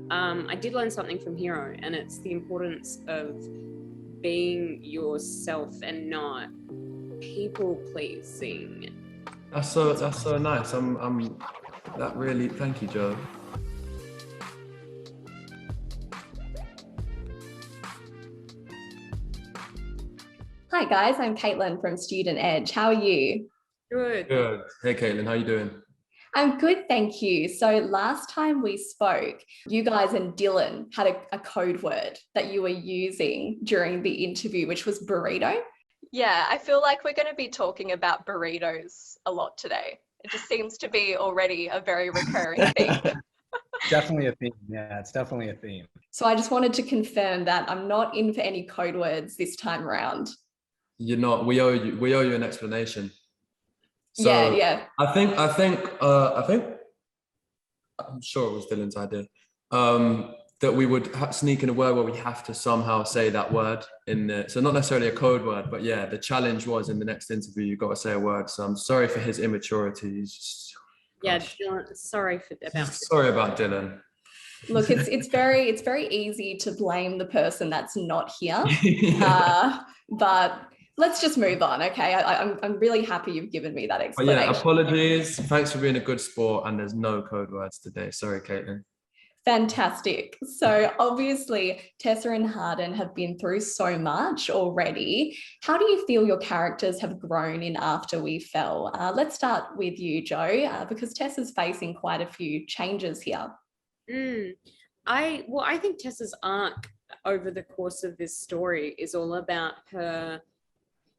I did learn something from Hero, and it's the importance of being yourself and not people pleasing. That's so nice. That really, thank you, Joe. Hi guys, I'm Caitlin from Student Edge. How are you? Good. Good. Hey, Caitlin, how you doing? I'm good, thank you. So last time we spoke, you guys and Dylan had a code word that you were using during the interview, which was burrito. Yeah, I feel like we're going to be talking about burritos a lot today. It just seems to be already a very recurring theme. Definitely a theme. Yeah, it's definitely a theme. So I just wanted to confirm that I'm not in for any code words this time around. You're not. We owe you an explanation. So yeah. I think I'm sure it was Dylan's idea. That we would sneak in a word where we have to somehow say that word in there. So not necessarily a code word, but yeah, the challenge was in the next interview, you've got to say a word. So I'm sorry for his immaturity. Yeah, Dylan, sorry about Dylan. Look, it's very easy to blame the person that's not here. But let's just move on, okay? I'm really happy you've given me that explanation. But yeah, apologies. Thanks for being a good sport, and there's no code words today. Sorry, Caitlin. Fantastic. So obviously Tessa and Harden have been through so much already. How do you feel your characters have grown in After We Fell? Let's start with you, Joe, because Tessa's facing quite a few changes here. I think Tessa's arc over the course of this story is all about her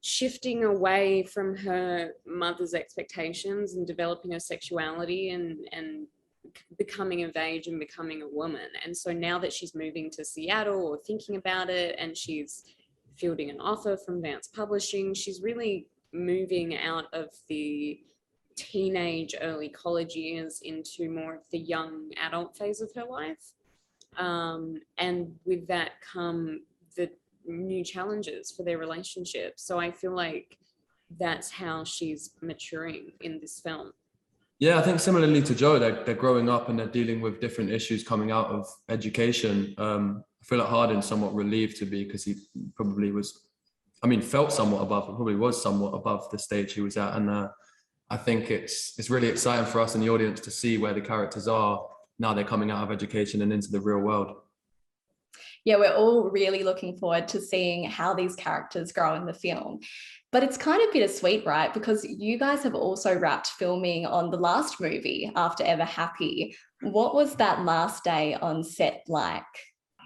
shifting away from her mother's expectations and developing her sexuality and becoming of age and becoming a woman. And so now that she's moving to Seattle or thinking about it, and she's fielding an offer from Vance Publishing, she's really moving out of the teenage, early college years into more of the young adult phase of her life. And with that come the new challenges for their relationship. So I feel like that's how she's maturing in this film. Yeah, I think similarly to Joe, they're growing up and they're dealing with different issues coming out of education. I feel like Harden's somewhat relieved to be, because he probably felt somewhat above, probably was somewhat above the stage he was at. And I think it's really exciting for us in the audience to see where the characters are now they're coming out of education and into the real world. Yeah, we're all really looking forward to seeing how these characters grow in the film. But it's kind of bittersweet, right? Because you guys have also wrapped filming on the last movie, After Ever Happy. What was that last day on set like?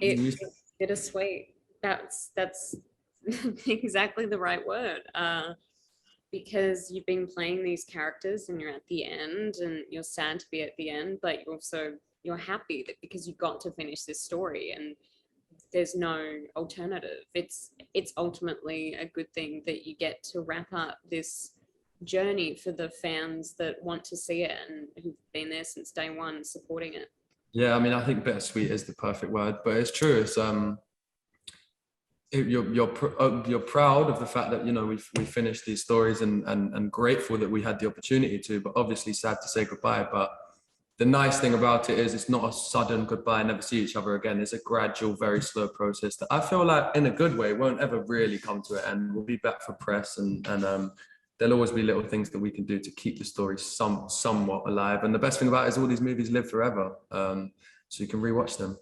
It's bittersweet. That's exactly the right word. Because you've been playing these characters and you're at the end and you're sad to be at the end, but you're happy that because you got to finish this story and there's no alternative. It's ultimately a good thing that you get to wrap up this journey for the fans that want to see it and who've been there since day one supporting it. Yeah, I think bittersweet is the perfect word, but it's true. It's you're proud of the fact that we finished these stories and grateful that we had the opportunity to, but obviously sad to say goodbye. But the nice thing about it is it's not a sudden goodbye, never see each other again. It's a gradual, very slow process that I feel like in a good way won't ever really come to an end. We'll be back for press and there'll always be little things that we can do to keep the story somewhat alive. And the best thing about it is all these movies live forever, so you can rewatch them.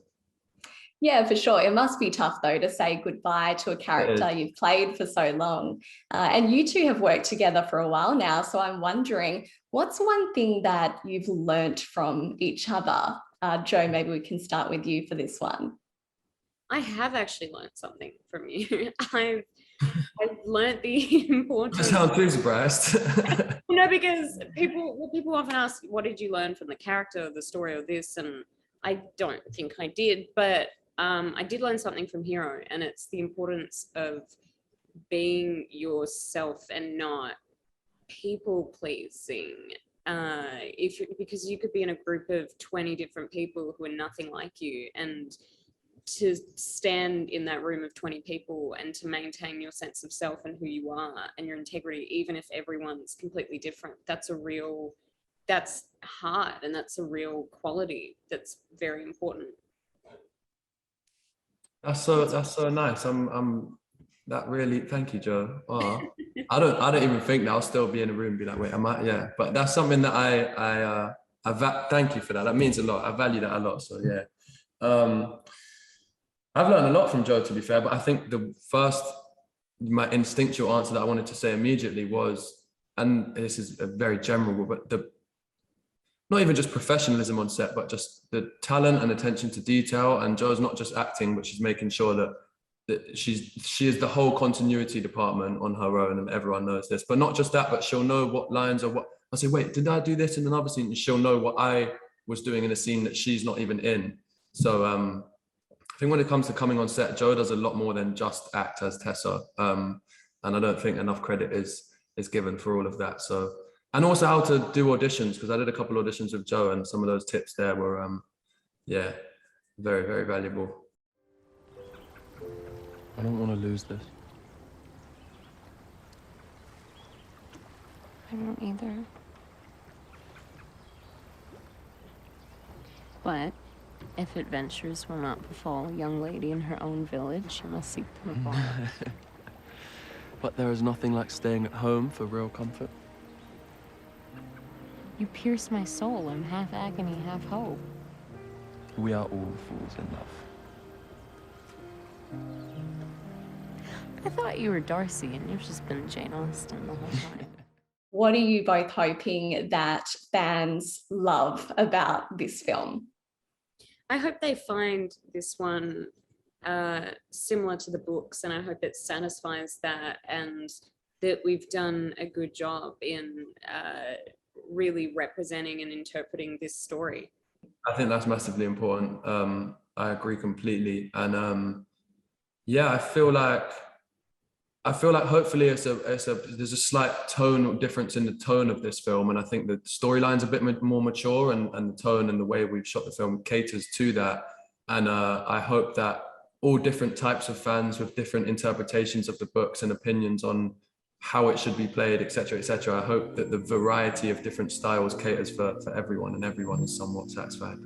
Yeah, for sure. It must be tough, though, to say goodbye to a character you've played for so long. And you two have worked together for a while now. So I'm wondering, what's one thing that you've learnt from each other? Joe, maybe we can start with you for this one. I have actually learnt something from you. I've learnt the importance. I sound too surprised. No, because people often ask, what did you learn from the character or the story or this? And I don't think I did, but I did learn something from Hero, and it's the importance of being yourself and not people pleasing. Because you could be in a group of 20 different people who are nothing like you, and to stand in that room of 20 people and to maintain your sense of self and who you are and your integrity, even if everyone's completely different, that's hard, and that's a real quality that's very important. That's so nice. That really, thank you, Joe. Oh, I don't even think that I'll still be in a room and be like, wait, am I? Yeah, but that's something that thank you for that. That means a lot. I value that a lot. So yeah, I've learned a lot from Joe, to be fair. But I think my instinctual answer that I wanted to say immediately was, and this is a very general, but not even just professionalism on set, but just the talent and attention to detail. And Joe's not just acting, but she's making sure that she is the whole continuity department on her own, and everyone knows this. But not just that, but she'll know what lines or what. I'll say, wait, did I do this in another scene? And she'll know what I was doing in a scene that she's not even in. So I think when it comes to coming on set, Joe does a lot more than just act as Tessa. And I don't think enough credit is given for all of that. So, and also how to do auditions, because I did a couple of auditions with Joe, and some of those tips there were, yeah, very, very valuable. I don't want to lose this. I don't either. But if adventures will not befall a young lady in her own village, she must seek them abroad. But there is nothing like staying at home for real comfort. You pierce my soul. I'm half agony, half hope. We are all fools in love. I thought you were Darcy, and you've just been Jane Austen the whole time. What are you both hoping that fans love about this film? I hope they find this one similar to the books, and I hope it satisfies that, and that we've done a good job in really representing and interpreting this story. I think that's massively important. I agree completely. And yeah, I feel like hopefully there's a slight tone difference in the tone of this film, and I think the storyline's a bit more mature, and the tone and the way we've shot the film caters to that. And I hope that all different types of fans with different interpretations of the books and opinions on how it should be played, etc., etc. I hope that the variety of different styles caters for everyone, and everyone is somewhat satisfied.